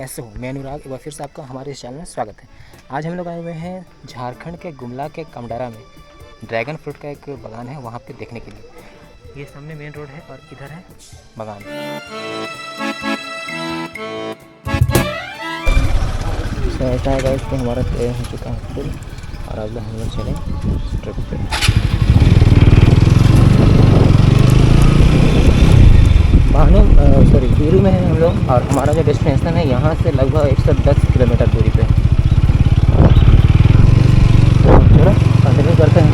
कैसे हो? मैं अनुराग, एक बार फिर से आपका हमारे इस चैनल में स्वागत है। आज हम लोग आए हुए हैं झारखंड के गुमला के कमडारा में ड्रैगन फ्रूट का एक बागान है, वहाँ पे देखने के लिए। ये सामने मेन रोड है और इधर है बागान। ऐसा है गाइस कि हमारा तय हो चुका है फुल और अब हम लोग चलें ट्रिप पे। वीरू में है हम लोग और हमारा जो डेस्टिनेशन है यहाँ से लगभग 110 किलोमीटर दूरी पे। चलो कंटिन्यू करते हैं।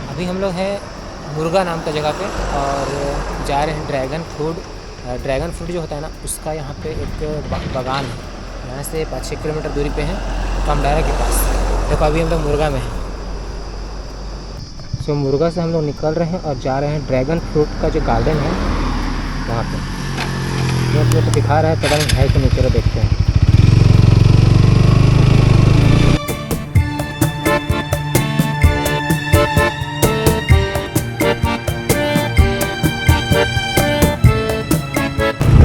अभी हम लोग हैं मुर्गा नाम का जगह पे और जा रहे हैं ड्रैगन फ्रूट जो होता है ना, उसका यहाँ पे एक बागान है। यहाँ से 5-6 किलोमीटर दूरी पे है, कमडारा के पास। देखो अभी हम लोग मुर्गा में हैं। सो मुर्गा से हम लोग निकल रहे हैं और जा रहे हैं ड्रैगन फ्रूट का जो गार्डन है वहाँ पे। जो आप लोग को दिखा रहा है, पता नहीं है कि नहीं, चलो देखते हैं।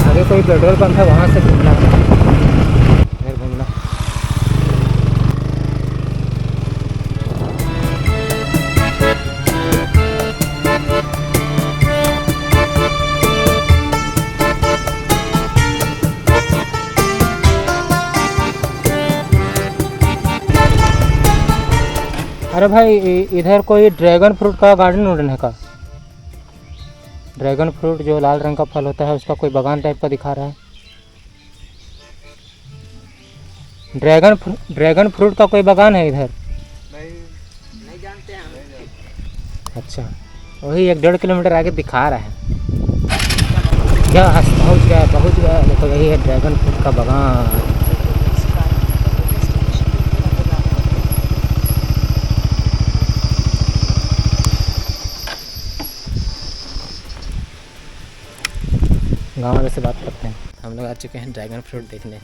आगे कोई पेट्रोल पंप है, वहाँ से घूमना है, फिर घूमना। अरे भाई इधर कोई ड्रैगन फ्रूट का गार्डन है का? ड्रैगन फ्रूट जो लाल रंग का फल होता है उसका कोई बागान टाइप का दिखा रहा है। ड्रैगन फ्रूट का कोई बागान है इधर? नहीं जानते हैं। अच्छा, वही 1-1.5 किलोमीटर आगे दिखा रहा है। क्या पहुँच गया। देखो यही है ड्रैगन फ्रूट का बागान। गाँव वाले से बात करते हैं। हम लोग आ चुके हैं ड्रैगन फ्रूट देखने,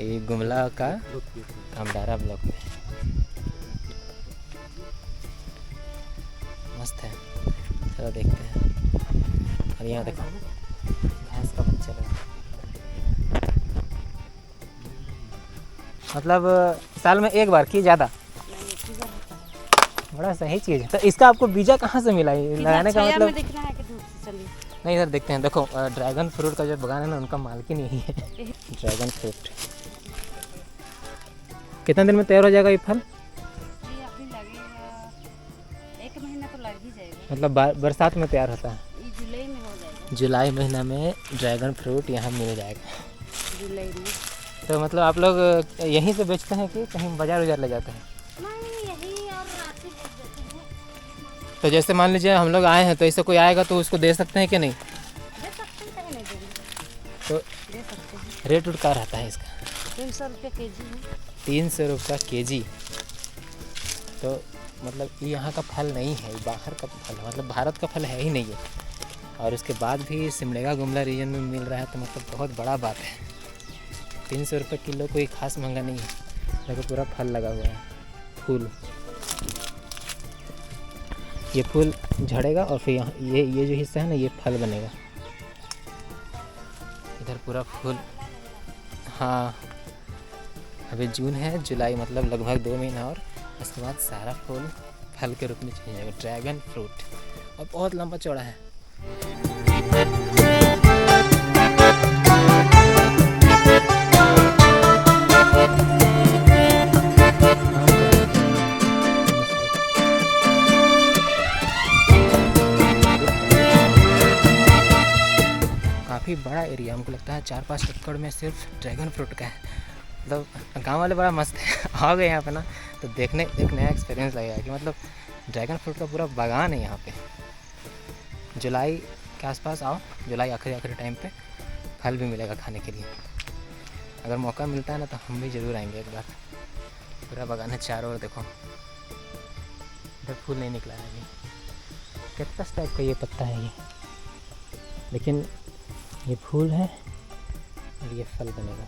ये गुमला का कमडारा ब्लॉक में। मस्त है, चलो देखते हैं। और यहाँ देखो भैंस का बच्चा लगा, मतलब साल में एक बार की ज़्यादा। बड़ा सही चीज़ है। तो इसका आपको बीजा कहाँ से मिला लगाने का? मतलब नहीं, इधर देखते हैं। देखो ड्रैगन फ्रूट का जो बागान है ना, उनका मालकिन यही है। ड्रैगन फ्रूट कितना दिन में तैयार हो जाएगा ये फल? ये अभी लगेगा 1 महीना तो लग ही जाएगा। मतलब बरसात में तैयार होता है? ये जुलाई में हो जाएगा। जुलाई महीना में ड्रैगन फ्रूट यहाँ मिल जाएगा। जुलाई में। तो मतलब आप लोग यहीं से बेचते हैं कि कहीं बाजार ले जाते हैं? नहीं, यही और राशि बेच देते हैं। तो जैसे मान लीजिए हम लोग आए हैं, तो ऐसे कोई आएगा तो उसको दे सकते हैं कि नहीं? दे सकते हैं, नहीं देंगे तो दे सकते हैं। रेट क्या रहता है इसका? 300 रुपये केजी है। 300 रुपये केजी। तो मतलब ये यहाँ का फल नहीं है, बाहर का फल है, मतलब भारत का फल है ही नहीं है। और उसके बाद भी सिमडेगा गुमला रीजन में मिल रहा है, तो मतलब बहुत बड़ा बात है। 300 रुपये किलो कोई खास महंगा नहीं है। देखो पूरा फल लगा हुआ है, फूल। ये फूल झड़ेगा और फिर यहाँ ये जो हिस्सा है ना, ये फल बनेगा। इधर पूरा फूल। हाँ, अभी जून है, जुलाई मतलब लगभग 2 महीना और उसके बाद सारा फूल फल के रूप में चेंज जाएगा। ड्रैगन फ्रूट और बहुत लंबा चौड़ा है। काफ़ी बड़ा एरिया, हमको लगता है 4-5 एकड़ में सिर्फ ड्रैगन फ्रूट का है। मतलब गांव वाले बड़ा मस्त है। आ गए यहाँ पे ना, तो देखने एक नया एक्सपीरियंस लगेगा कि मतलब ड्रैगन फ्रूट का पूरा बागान है यहाँ पे। जुलाई के आसपास आओ, जुलाई आखिरी टाइम पे फल भी मिलेगा खाने के लिए। अगर मौका मिलता है ना, तो हम भी ज़रूर आएंगे एक बार। पूरा बागान है चारों ओर। देखो इधर फूल नहीं निकला है अभी। कैक्टस टाइप का ये पत्ता है ये, लेकिन ये फूल है और ये फल बनेगा।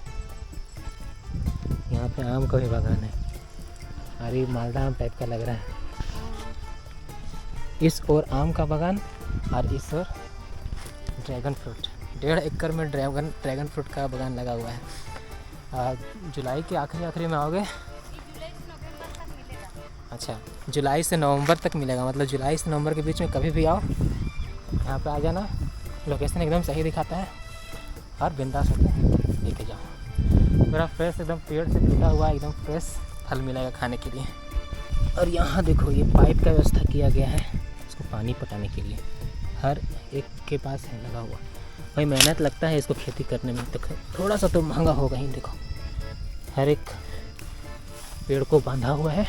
पे आम का भी बागान है और ये मालदा आम टाइप का लग रहा है। इस ओर आम का बागान और इस ओर ड्रैगन फ्रूट। 1.5 एकड़ में ड्रैगन फ्रूट का बागान लगा हुआ है। जुलाई के आखिरी में आओगे। अच्छा, जुलाई से नवंबर तक मिलेगा, मतलब जुलाई से नवंबर के बीच में कभी भी आओ, यहाँ पे आ जाना। लोकेशन एकदम सही दिखाता है और बिंदास होकर लेके जाओ। पूरा फ्रेश, एकदम पेड़ से टूटा हुआ एकदम फ्रेश फल मिलेगा खाने के लिए। और यहाँ देखो ये पाइप का व्यवस्था किया गया है इसको पानी पटाने के लिए, हर एक के पास है लगा हुआ। भाई मेहनत लगता है इसको खेती करने में, तो थोड़ा सा तो महंगा होगा ही। देखो हर एक पेड़ को बांधा हुआ है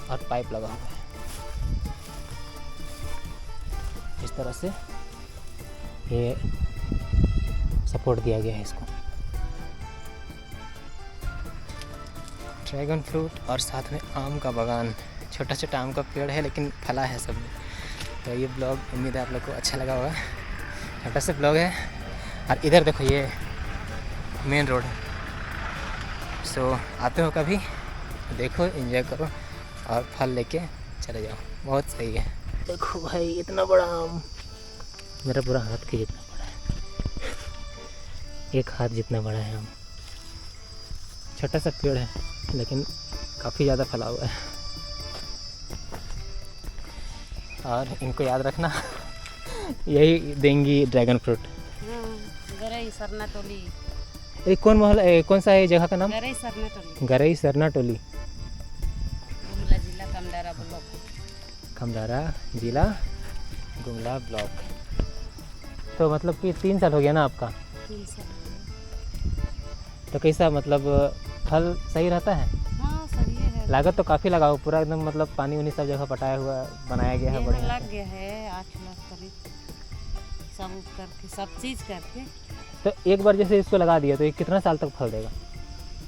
और पाइप लगा हुआ है। इस तरह से ये सपोर्ट दिया गया है इसको। ड्रैगन फ्रूट और साथ में आम का बागान, छोटा छोटा आम का पेड़ है लेकिन फला है सब में। तो ये ब्लॉग उम्मीद है आप लोग को अच्छा लगा होगा। छोटा सा ब्लॉग है। और इधर देखो ये मेन रोड है। सो आते हो कभी देखो, एंजॉय करो और फल लेके चले जाओ, बहुत सही है। देखो भाई इतना बड़ा आम, मेरा पूरा हाथ के जितना बड़ा है, एक हाथ जितना बड़ा है आम। छोटा सा पेड़ है लेकिन काफ़ी ज़्यादा फैला हुआ है। और इनको याद रखना यही देंगी ड्रैगन फ्रूट। गरई सरना टोली। ये कौन महल, कौन सा है जगह का नाम? गरई सरना टोली। गरई सरना टोली, गुमला जिला कमदारा ब्लॉक। खमदारा जिला गुमला ब्लॉक। तो मतलब कि 3 साल हो गया ना आपका? 3 साल। तो कैसा मतलब फल सही रहता है? हाँ सही है। लागत तो काफ़ी लगा हो, पूरा एकदम मतलब पानी उनी सब जगह पटाया हुआ बनाया गया है ये बढ़िया। लग गया है 8 लाख करीब, सब करके सब चीज़ करके। तो एक बार जैसे इसको लगा दिया तो ये कितना साल तक फल देगा?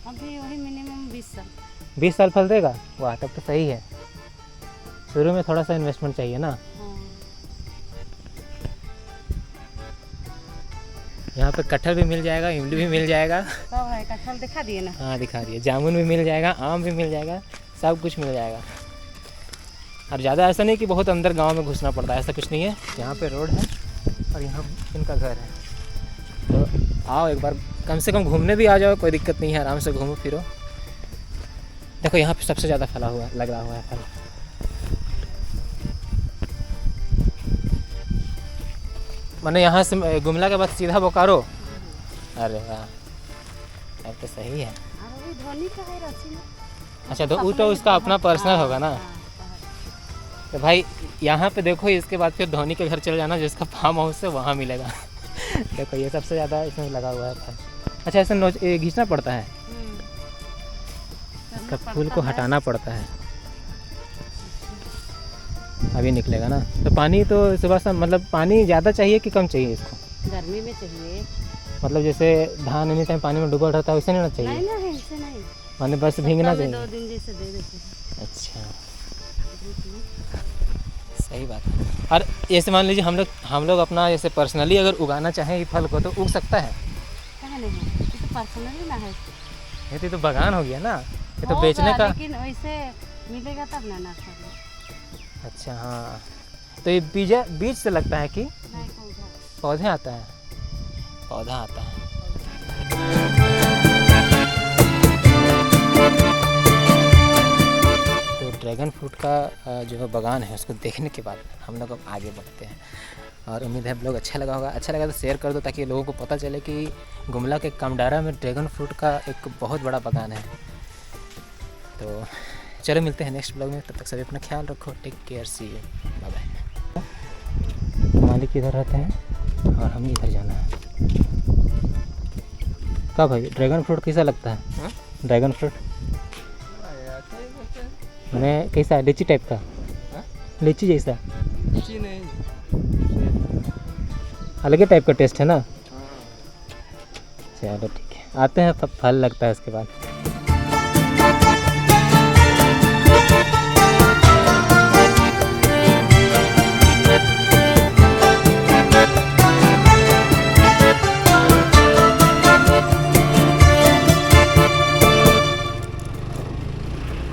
अभी वही मिनिमम 20 साल। 20 साल फल देगा? वाह, तब तो सही है। शुरू में थोड़ा सा इन्वेस्टमेंट चाहिए ना। हाँ। यहाँ पे कटहल भी मिल जाएगा, इमली भी मिल जाएगा। सब है, कटहल दिखा दिए ना? हाँ दिखा दिए। जामुन भी मिल जाएगा, आम भी मिल जाएगा, सब कुछ मिल जाएगा। और ज़्यादा ऐसा नहीं कि बहुत अंदर गांव में घुसना पड़ता है, ऐसा कुछ नहीं है। यहाँ पे रोड है और यहाँ इनका घर है। तो आओ एक बार, कम से कम घूमने भी आ जाओ, कोई दिक्कत नहीं है, आराम से घूमो फिरो। देखो यहाँ पे सबसे ज़्यादा फला हुआ लगा हुआ है फल। मैंने यहाँ से गुमला के बाद सीधा बोकारो। अरे वाह, अब तो सही है। अरे धोनी का है रांची में। अच्छा, तो वो तो उसका अपना पर्सनल होगा ना। तो भाई यहाँ पे देखो, इसके बाद फिर धोनी के घर चले जाना, जिसका फार्म हाउस है वहाँ मिलेगा। देखो ये सबसे ज़्यादा इसमें लगा हुआ है फल। अच्छा, ऐसे घिसना पड़ता है, इसका फूल को हटाना पड़ता है, अभी निकलेगा ना। तो पानी तो सुबह से मतलब पानी ज़्यादा चाहिए कि कम चाहिए इसको? गर्मी में चाहिए। मतलब जैसे धान एनी टाइम पानी में डूबा रहता है वैसे नहीं होना चाहिए? नहीं ना, ऐसे नहीं, माने बस भीगना चाहिए। 2 दिन जैसे दे देते हैं। अच्छा, सही बात है। और जैसे मान लीजिए हम लोग अपना जैसे पर्सनली अगर उगाना चाहें ये फल को, तो उग सकता है? कहाँ नहीं है, ये तो पर्सनली ना है। ये तो बागान हो गया ना, ये तो होगा, बेचने का। लेकिन वैसे मिलेगा तब ना नर्सरी। अच्छा हाँ, तो ये बीज से लगता है कि नहीं, पौधे आता है? पौधा आता है। तो ड्रैगन फ्रूट का जो बागान है उसको देखने के बाद हम लोग अब आगे बढ़ते हैं। और उम्मीद है ब्लॉग अच्छा लगा होगा। अच्छा लगा तो शेयर कर दो, ताकि लोगों को पता चले कि गुमला के कमडारा में ड्रैगन फ्रूट का एक बहुत बड़ा बागान है। तो चलो मिलते हैं नेक्स्ट ब्लॉग में, तब तक सभी अपना ख्याल रखो। Take care, see you, bye bye. मालिक इधर रहते हैं और हमें इधर जाना है। क्या भाई, ड्रैगन फ्रूट कैसा लगता है? ड्रैगन फ्रूट मैंने कैसा है, लीची टाइप का? लीची जैसा? लीची नहीं, अलग ही टाइप का टेस्ट है ना। चलो ठीक है, आते हैं, फल लगता है उसके बाद।